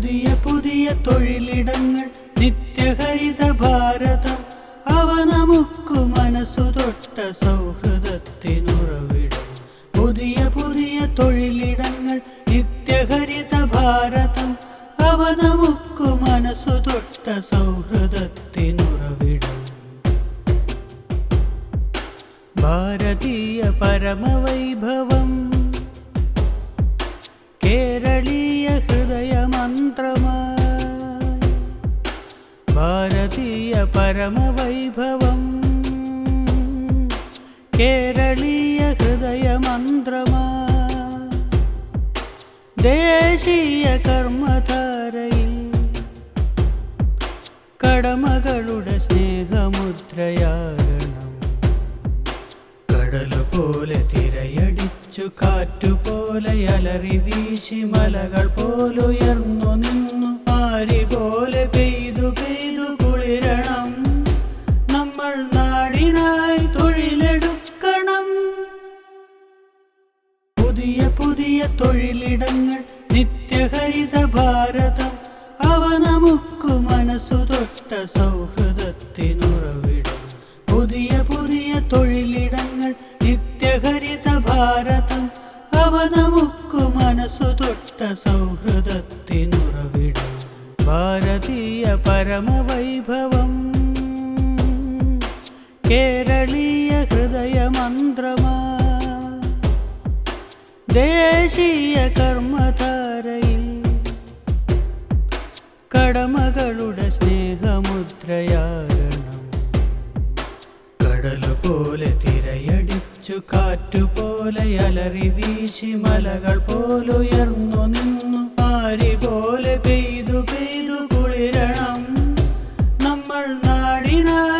പുതിയ പുതിയ തൊഴിലിടങ്ങൾ നിത്യഹരിത ഭാരതം അവ നമുക്കു മനസ്സു തൊട്ട സൗഹൃദത്തിനുറവിടം. പുതിയ പുതിയ തൊഴിലിടങ്ങൾ നിത്യഹരിത ഭാരതം അവ നമുക്കു മനസ്സു തൊട്ട സൗഹൃദത്തിനുറവിടം. ഭാരതീയ പരമവൈഭവം കേരളീയ ഹൃദയമന്ത്രമായി. ഭാരതീയ പരമവൈഭവം കേരളീയ ഹൃദയമന്ത്രമായി. ദേശീയ കർമ്മധാരയിൽ കടമകളുടെ സ്നേഹമുദ്രയാകണം. കടലു പോലെ തിരയടിച്ചു കാറ്റുപോലെ അലറി വീശി മലകൾ പോലുയർന്നു നിന്നു ആരി പോലെ പെയ്തു പെയ്തു കുളിരണം. നമ്മൾ നാടിനായി തൊഴിലെടുക്കണം. പുതിയ പുതിയ തൊഴിലിടങ്ങൾ നിത്യഹരിത ഭാരതം അവ നമുക്കു മനസ്സു തൊട്ട സൗഹൃദത്തിനുറവിടം. പുതിയ പുതിയ തൊഴിലിടങ്ങൾ നിത്യഹരിത ഭാരതം അവ നമുക്കു മനസ്സു തൊട്ട സൗഹൃദത്തിനുറവിടം. ഭാരതീയ പരമവൈഭവം കേരളീയ ഹൃദയമന്ത്രമായി. ദേശീയ കർമ്മധാരയിൽ കടമകളുടെ സ്നേഹമുദ്രയാകണം. കടലു പോലെ തിരയടിച്ചു കാറ്റുപോലെ അലറി വീശി മലകൾ പോലുയർന്നു നിന്നു ആരി പോലെ പെയ്തു പെയ്തു കുളിരണം. നമ്മൾ നാടിനായി